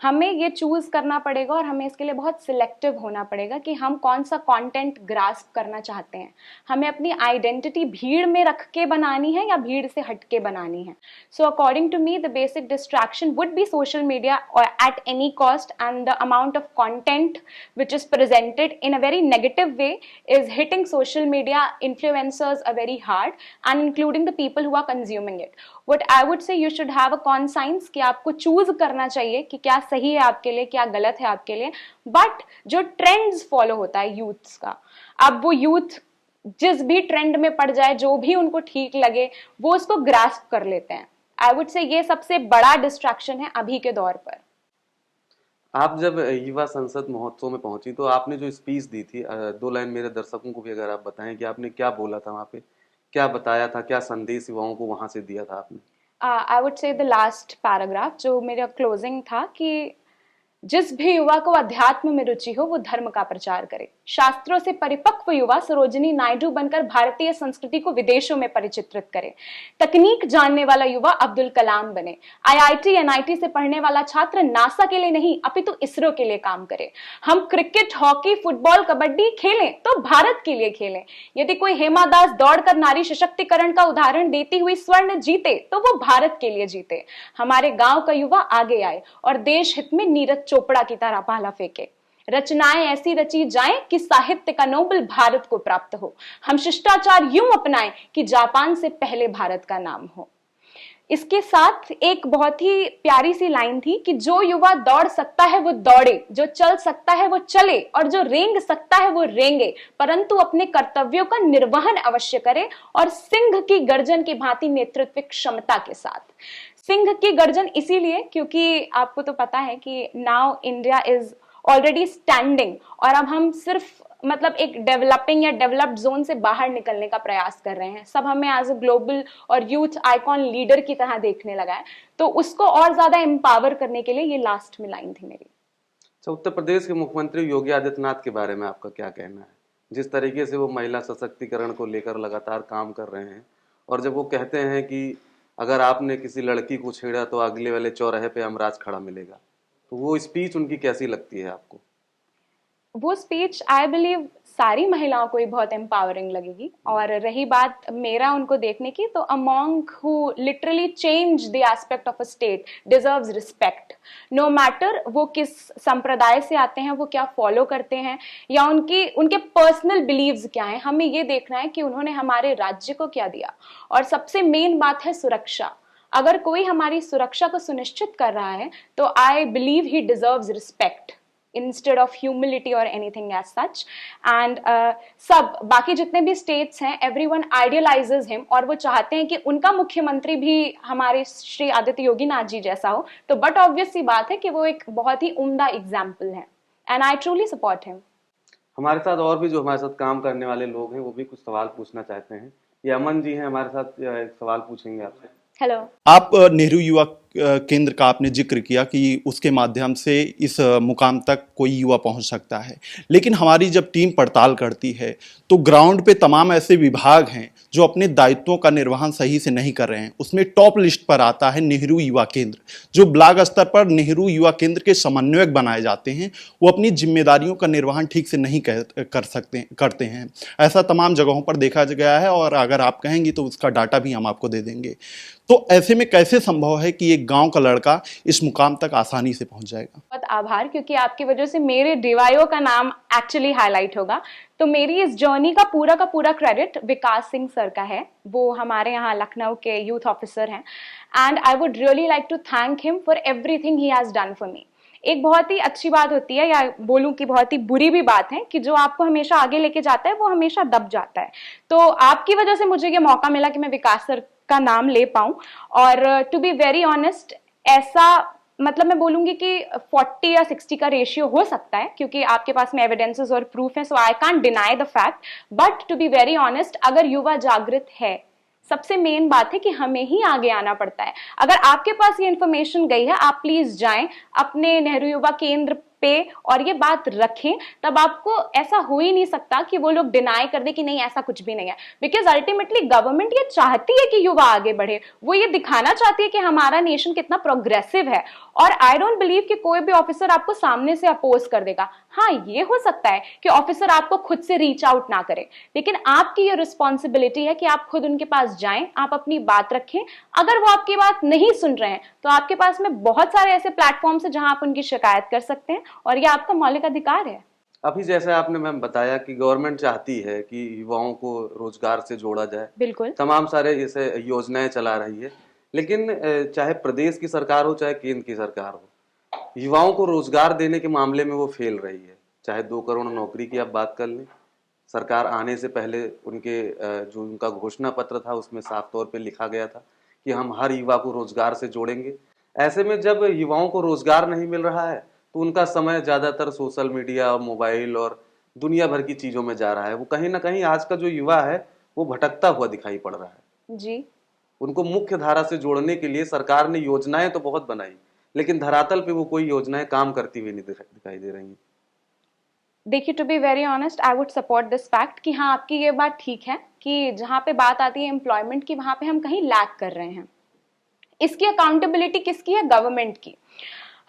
हमें ये चूज करना पड़ेगा और हमें इसके लिए बहुत सिलेक्टिव होना पड़ेगा कि हम कौन सा कंटेंट ग्रास्प करना चाहते हैं। हमें अपनी आइडेंटिटी भीड़ में रख के बनानी है या भीड़ से हट के बनानी है। So according to me the basic distraction would be social media at any cost, and the amount of content which is presented in a very negative way is hitting social media influencers a very hard, and including the people who are consuming it. What I would say, you should have a conscience कि आपको choose करना चाहिए कि क्या सही है आपके लिए, क्या गलत है आपके लिए। बट जो ट्रेंड्स फॉलो होता है यूथ्स का, अब वो यूथ जिस भी ट्रेंड में पड़ जाए, जो भी उनको ठीक लगे वो उसको ग्रास्प कर लेते हैं। आई वुड से ये सबसे बड़ा डिस्ट्रैक्शन है अभी के दौर पर। आप जब युवा संसद महोत्सव में पहुंची तो आपने जो स्पीच दी थी, 2 लाइन मेरे दर्शकों को भी अगर आप बताएं कि आपने क्या बोला था वहां पे, क्या बताया था, क्या संदेश युवाओं को वहां से दिया था आपने? आई वुड से द लास्ट पैराग्राफ जो मेरा क्लोजिंग था कि जिस भी युवा को अध्यात्म में रुचि हो वो धर्म का प्रचार करे। शास्त्रों से परिपक्व युवा सरोजिनी नायडू बनकर भारतीय संस्कृति को विदेशों में परिचित्रित करे। तकनीक जानने वाला युवा अब्दुल कलाम बने। आईआईटी एनआईटी से पढ़ने वाला छात्र नासा के लिए नहीं अपितु इसरो के लिए काम करे। हम क्रिकेट, हॉकी, फुटबॉल, कबड्डी खेलें तो भारत के लिए खेलें। यदि कोई हेमा दास दौड़कर नारी सशक्तिकरण का उदाहरण देती हुई स्वर्ण जीते तो वो भारत के लिए जीते। हमारे गांव का युवा आगे आए और देश हित में नीरज चोपड़ा की तरह भाला फेंके। रचनाएं ऐसी रची जाएं कि साहित्य का नोबेल भारत को प्राप्त हो। हम शिष्टाचार यूं अपनाएं कि जापान से पहले भारत का नाम हो। इसके साथ एक बहुत ही प्यारी सी लाइन थी कि जो युवा दौड़ सकता है वो दौड़े, जो चल सकता है वो चले और जो रेंग सकता है वो रेंगे, परंतु अपने कर्तव्यों का निर्वहन अवश्य करे और सिंह की गर्जन की भांति नेतृत्व क्षमता के साथ। सिंह की गर्जन इसीलिए क्योंकि आपको तो पता है कि now India is already standing और अब हम सिर्फ मतलब एक डेवलपिंग या डेवलप्ड जोन से बाहर निकलने का प्रयास कर रहे हैं। सब हमें एज अ ग्लोबल और यूथ आइकॉन लीडर की तरह देखने लगा है, तो उसको और ज्यादा एम्पावर करने के लिए ये लास्ट में लाइन थी मेरी। अच्छा, उत्तर प्रदेश के मुख्यमंत्री योगी आदित्यनाथ के बारे में आपका क्या कहना है? जिस तरीके से वो महिला सशक्तिकरण को लेकर लगातार काम कर रहे हैं, और जब वो कहते हैं कि अगर आपने किसी लड़की को छेड़ा तो अगले वाले चौराहे पे अमराज खड़ा मिलेगा, तो वो स्पीच उनकी कैसी लगती है आपको? वो स्पीच आई बिलीव सारी महिलाओं को ही बहुत एम्पावरिंग लगेगी। और रही बात मेरा उनको देखने की, तो a monk who literally change the aspect of a state deserves respect, no matter वो किस संप्रदाय से आते हैं, वो क्या फॉलो करते हैं या उनके पर्सनल बिलीव्स क्या हैं। हमें ये देखना है कि उन्होंने हमारे राज्य को क्या दिया, और सबसे मेन बात है सुरक्षा। अगर कोई हमारी सुरक्षा को सुनिश्चित कर रहा है तो I believe he deserves respect instead of humility or anything as such. And सब बाकी जितने भी states हैं, everyone idealizes him और वो चाहते हैं कि उनका मुख्यमंत्री भी हमारे श्री आदित्य योगी नाथ जी जैसा हो। तो बट ऑब्वियस सी बात है कि वो एक बहुत ही उम्दा एग्जाम्पल है and I truly support him. हमारे साथ और भी जो हमारे साथ काम करने वाले लोग हैं वो भी कुछ सवाल पूछना चाहते हैं। ये अमन जी हैं हमारे साथ, एक सवाल पूछेंगे आपसे। हेलो। आप नेहरू युवा केंद्र का आपने जिक्र किया कि उसके माध्यम से इस मुकाम तक कोई युवा पहुंच सकता है, लेकिन हमारी जब टीम पड़ताल करती है तो ग्राउंड पे तमाम ऐसे विभाग हैं जो अपने दायित्वों का निर्वहन सही से नहीं कर रहे हैं। उसमें टॉप लिस्ट पर आता है नेहरू युवा केंद्र। जो ब्लॉक स्तर पर नेहरू युवा केंद्र के समन्वयक बनाए जाते हैं वो अपनी जिम्मेदारियों का निर्वहन ठीक से नहीं करते हैं। ऐसा तमाम जगहों पर देखा गया है और अगर आप कहेंगी तो उसका डाटा भी हम आपको दे देंगे। तो ऐसे में कैसे संभव है कि एक गांव का लड़का इस मुकाम तक आसानी से पहुंच जाएगा? बहुत आभार, क्योंकि आपकी वजह से मेरे डीवाईओ का नाम एक्चुअली हाईलाइट होगा। तो मेरी इस जर्नी का पूरा क्रेडिट विकास सिंह सर का है। वो हमारे यहाँ लखनऊ के यूथ ऑफिसर हैं and I would really like to thank him for everything he has done for me. एक बहुत ही अच्छी बात होती है, या बोलूं कि बहुत ही बुरी भी बात है, कि जो आपको हमेशा आगे लेके जाता है वो हमेशा दब जाता है। तो आपकी वजह से मुझे ये मौका मिला कि मैं विकास सर का नाम ले पाऊं। और टू बी वेरी ऑनेस्ट, ऐसा मतलब मैं बोलूंगी कि 40 या 60 का रेशियो हो सकता है, क्योंकि आपके पास में एविडेंसेस और प्रूफ है, so I can't deny the fact. But to be very honest, अगर युवा जागृत है, सबसे मेन बात है कि हमें ही आगे आना पड़ता है। अगर आपके पास ये इंफॉर्मेशन गई है, आप प्लीज जाएं अपने नेहरू युवा केंद्र पे और ये बात रखें, तब आपको ऐसा हो ही नहीं सकता कि वो लोग डिनाई कर दे कि नहीं ऐसा कुछ भी नहीं है। बिकॉज अल्टीमेटली गवर्नमेंट ये चाहती है कि युवा आगे बढ़े, वो ये दिखाना चाहती है कि हमारा नेशन कितना प्रोग्रेसिव है। और आई डोंट बिलीव कि कोई भी ऑफिसर आपको सामने से अपोज कर देगा। हाँ, ये हो सकता है कि ऑफिसर आपको खुद से रीच आउट ना करे, लेकिन आपकी ये रिस्पॉन्सिबिलिटी है कि आप खुद उनके पास जाएं, आप अपनी बात रखें। अगर वो आपकी बात नहीं सुन रहे हैं तो आपके पास में बहुत सारे ऐसे प्लेटफॉर्म्स हैं जहां आप उनकी शिकायत कर सकते हैं, और ये आपका मौलिक अधिकार है। अभी जैसे आपने मैम बताया कि गवर्नमेंट चाहती है कि युवाओं को रोजगार से जोड़ा जाए, बिल्कुल। तमाम सारे ऐसे योजनाएं चला रही है, लेकिन चाहे प्रदेश की सरकार हो चाहे केंद्र की सरकार हो, युवाओं को रोजगार देने के मामले में वो फेल रही है। चाहे 2 करोड़ नौकरी की आप बात कर लें, सरकार आने से पहले उनके जो उनका घोषणा पत्र था उसमें साफ तौर पे लिखा गया था कि हम हर युवा को रोजगार से जोड़ेंगे। ऐसे में जब युवाओं को रोजगार नहीं मिल रहा है तो उनका समय ज्यादातर सोशल मीडिया और मोबाइल और दुनिया भर की चीजों में जा रहा है। वो कहीं ना कहीं आज का जो युवा है वो भटकता हुआ दिखाई पड़ रहा है जी। उनको मुख्य धारा से जोड़ने के लिए सरकार ने योजनाएं तो बहुत बनाई, लेकिन धरातल पे वो कोई योजनाएं काम करती हुई नहीं दिखाई दे रही। देखिए, to be very honest, I would support this fact कि हाँ, आपकी ये बात ठीक है कि जहाँ पे बात आती है एम्प्लॉयमेंट की, वहां पे हम कहीं लैक कर रहे हैं। इसकी अकाउंटेबिलिटी किसकी है? गवर्नमेंट की।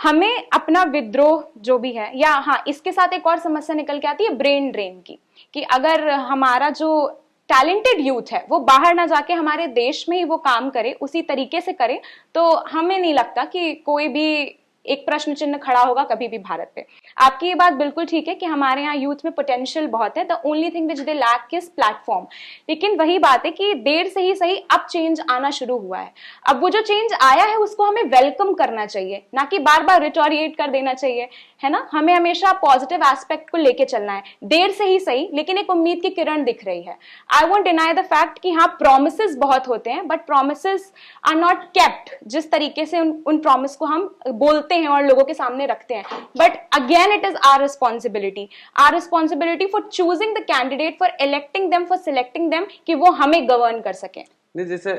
हमें अपना विद्रोह जो भी है, या हाँ, इसके साथ एक और समस्या निकल के आती है ब्रेन ड्रेन की, कि अगर हमारा जो टैलेंटेड यूथ है वो बाहर ना जाके हमारे देश में ही वो काम करे, उसी तरीके से करे, तो हमें नहीं लगता कि कोई भी एक प्रश्न चिन्ह खड़ा होगा कभी भी भारत पे। आपकी ये बात बिल्कुल ठीक है कि हमारे यहाँ यूथ में पोटेंशियल बहुत है, the only thing which they lack is platform. लेकिन वही बात है कि देर से ही सही अब चेंज आना शुरू हुआ है। अब वो जो चेंज आया है उसको हमें वेलकम करना चाहिए, ना कि बार बार रिटोरिएट कर देना चाहिए, है ना। हमें हमेशा पॉजिटिव एस्पेक्ट को लेके चलना है, देर से ही सही, लेकिन एक उम्मीद की किरण दिख रही है। I won't deny the fact कि हाँ, प्रोमिसेस बहुत होते हैं, but promises are not kept. जिस तरीके से उन प्रॉमिस को हम बोलते हैं और लोगों के सामने रखते हैं, but again it is our responsibility for choosing the candidate, for electing them, for selecting them, कि वो हमें गवर्न कर सके। नहीं, जैसे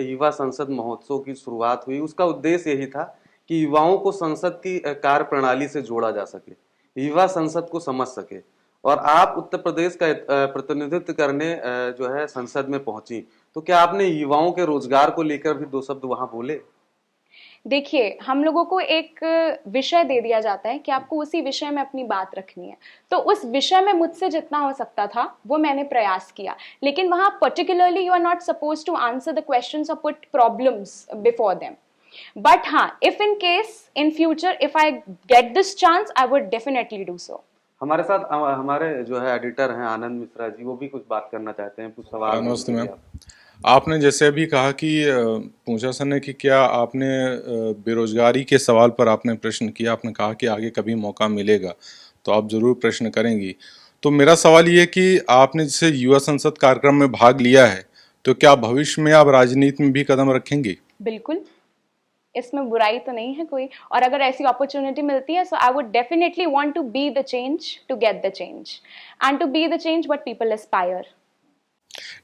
युवा संसद महोत्सव की शुरुआत हुई, उसका उद्देश्य यही था कि युवाओं को संसद की कार्य प्रणाली से जोड़ा जा सके, युवा संसद को समझ सके। और आप उत्तर प्रदेश का प्रतिनिधित्व करने जो है संसद में पहुंची, तो क्या आपने युवाओं के रोजगार को लेकर भी 2 शब्द वहां बोले? देखिए, हम लोगों को एक विषय दे दिया जाता है कि आपको उसी विषय में अपनी बात रखनी है, तो उस विषय में मुझसे जितना हो सकता था वो मैंने प्रयास किया। लेकिन वहां particularly you are not suppose to answer the questions और put problems before them. But हाँ, if in case in future if I get this chance, I would definitely do so. हमारे साथ हमारे जो है एडिटर हैं आनंद मिश्रा जी, वो भी कुछ बात करना चाहते हैं, कुछ सवाल। नमस्ते मैम। आपने जैसे अभी कहा कि पूछा सर ने कि क्या आपने बेरोजगारी के सवाल पर आपने प्रश्न किया, आपने कहा कि आगे कभी मौका मिलेगा तो आप जरूर प्रश्न करेंगी। तो मेरा सवाल ये है कि आपने जैसे युवा संसद कार्यक्रम में भाग लिया है, तो क्या भविष्य में आप राजनीति में भी कदम रखेंगी? बिल्कुल, इसमें बुराई तो नहीं है कोई, और अगर ऐसी अपॉर्चुनिटी मिलती है, so I would definitely want to be the change, to get the change and to be the change what people aspire.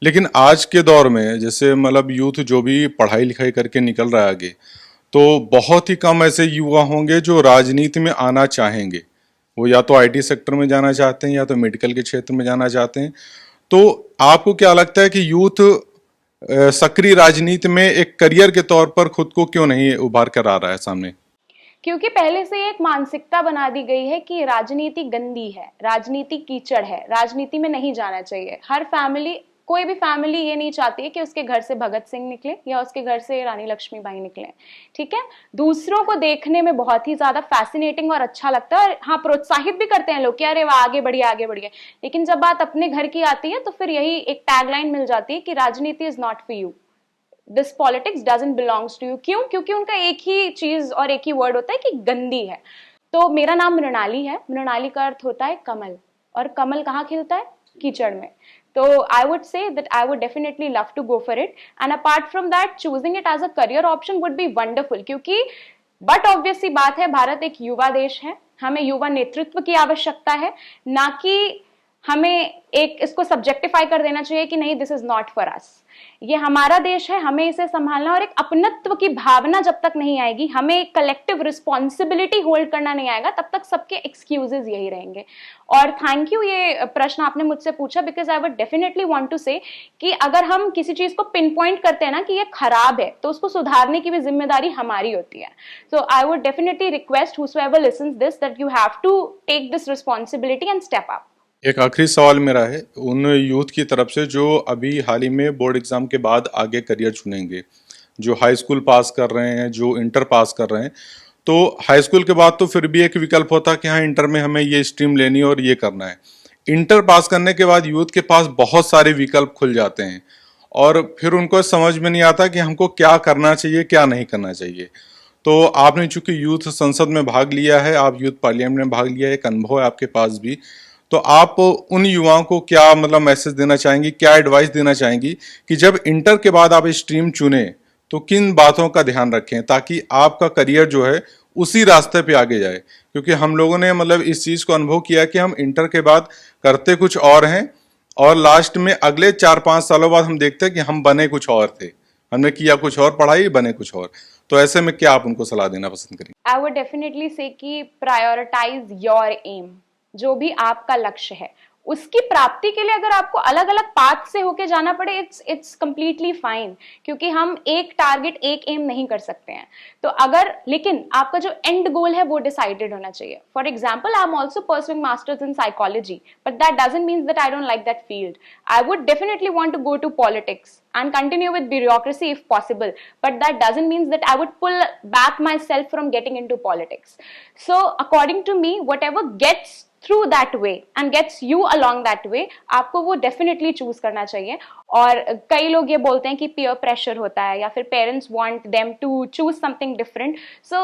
लेकिन आज के दौर में जैसे मतलब यूथ जो भी पढ़ाई लिखाई करके निकल रहा है आगे, तो बहुत ही कम ऐसे युवा होंगे जो राजनीति में आना चाहेंगे। वो या तो आईटी सेक्टर में जाना चाहते हैं या तो मेडिकल के क्षेत्र में जाना चाहते हैं। तो आपको क्या लगता है कि यूथ सक्रिय राजनीति में एक करियर के तौर पर खुद को क्यों नहीं उभार कर आ रहा है सामने? क्योंकि पहले से एक मानसिकता बना दी गई है कि राजनीति गंदी है, राजनीति कीचड़ है, राजनीति में नहीं जाना चाहिए। हर फैमिली, कोई भी फैमिली ये नहीं चाहती है कि उसके घर से भगत सिंह निकले या उसके घर से रानी लक्ष्मीबाई निकले, ठीक है। दूसरों को देखने में बहुत ही ज्यादा फैसिनेटिंग और अच्छा लगता है, और हाँ, प्रोत्साहित भी करते हैं लोग कि अरे वाह, आगे बढ़िए आगे बढ़िए। लेकिन जब बात अपने घर की आती है तो फिर यही एक टैगलाइन मिल जाती है कि राजनीति is not for you, this politics doesn't belongs to you. क्यों? क्योंकि उनका एक ही चीज और एक ही वर्ड होता है कि गंदी है। तो मेरा नाम मृणाली है, मृणाली का अर्थ होता है कमल, और कमल कहाँ खिलता है? कीचड़ में। तो I would say that I would definitely love to go for it, and apart from that choosing it as a career option would be wonderful, क्योंकि बट ऑब्वियस सी बात है, भारत एक युवा देश है, हमें युवा नेतृत्व की आवश्यकता है, ना कि हमें एक इसको सब्जेक्टिफाई कर देना चाहिए कि नहीं this is not for us. ये हमारा देश है, हमें इसे संभालना, और एक अपनत्व की भावना जब तक नहीं आएगी, हमें कलेक्टिव रिस्पॉन्सिबिलिटी होल्ड करना नहीं आएगा, तब तक सबके एक्सक्यूजेज यही रहेंगे। और थैंक यू ये प्रश्न आपने मुझसे पूछा, because I would definitely want to say कि अगर हम किसी चीज को पिन पॉइंट करते हैं ना कि ये खराब है, तो उसको सुधारने की भी जिम्मेदारी हमारी होती है। So I would definitely request whosoever listens this that you have to take this responsibility and step up. एक आखिरी सवाल मेरा है उन यूथ की तरफ से जो अभी हाल ही में बोर्ड एग्जाम के बाद आगे करियर चुनेंगे, जो हाई स्कूल पास कर रहे हैं, जो इंटर पास कर रहे हैं। तो हाई स्कूल के बाद तो फिर भी एक विकल्प होता है कि हाँ इंटर में हमें ये स्ट्रीम लेनी है और ये करना है। इंटर पास करने के बाद यूथ के पास बहुत सारे विकल्प खुल जाते हैं और फिर उनको समझ में नहीं आता कि हमको क्या करना चाहिए, क्या नहीं करना चाहिए। तो आपने चूंकि यूथ संसद में भाग लिया है, आप यूथ पार्लियामेंट में भाग लिया है, एक अनुभव है आपके पास भी, तो आप उन युवाओं को क्या मतलब मैसेज देना चाहेंगी, क्या एडवाइस देना चाहेंगी कि जब इंटर के बाद आप स्ट्रीम चुने तो किन बातों का ध्यान रखें ताकि आपका करियर जो है उसी रास्ते पे आगे जाए? क्योंकि हम लोगों ने मतलब इस चीज़ को अनुभव किया कि हम इंटर के बाद करते कुछ और हैं और लास्ट में अगले 4-5 सालों बाद हम देखते हैं कि हम बने कुछ और थे, हमने किया कुछ और, पढ़ाई बने कुछ और। तो ऐसे में क्या आप उनको सलाह देना पसंद करेंगे? आई वुड डेफिनेटली से कि प्रायोरिटाइज योर एम, जो भी आपका लक्ष्य है उसकी प्राप्ति के लिए अगर आपको अलग अलग पाथ से होके जाना पड़े, इट्स कंप्लीटली फाइन, क्योंकि हम एक टारगेट एक एम नहीं कर सकते हैं। तो अगर लेकिन आपका जो एंड गोल है वो डिसाइडेड होना चाहिए। For example I am also pursuing masters in psychology, but that doesn't mean that I don't like that field. I would definitely want to go to politics and continue with bureaucracy if possible, but that doesn't mean that I would pull back myself from getting into politics. So according to me, whatever gets through that way and gets you along that way, आपको वो definitely choose करना चाहिए। और कई लोग ये बोलते हैं कि peer pressure होता है या फिर parents want them to choose something different. So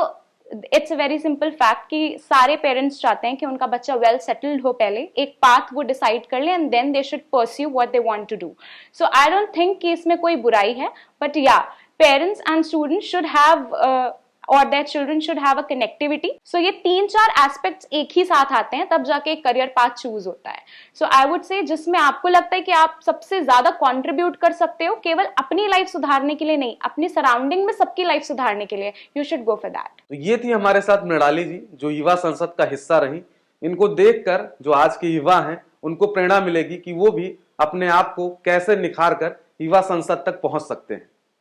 it's a very simple fact कि सारे पेरेंट्स चाहते हैं कि उनका बच्चा वेल सेटल्ड हो, पहले एक पाथ वो डिसाइड कर ले and then they should pursue what they want to do. So I don't think कि इसमें कोई बुराई है, बट या parents and students should have और their children should have a connectivity. So ये 3-4 एस्पेक्ट्स एक ही साथ आते हैं, तब जाके एक करियर पाथ चूज होता है। सो आई वुड से जिसमें आपको लगता है कि आप सबसे ज्यादा कंट्रीब्यूट कर सकते हो केवल अपनी लाइफ सुधारने के लिए नहीं, अपनी सराउंडिंग में सबकी लाइफ सुधारने के लिए, you should go for that. तो ये थी हमारे साथ मृणाली जी जो युवा संसद का हिस्सा रही। इनको देखकर जो आज के युवा हैं उनको प्रेरणा मिलेगी कि वो भी अपने आप को कैसे निखार कर युवा संसद तक पहुंच सकते हैं।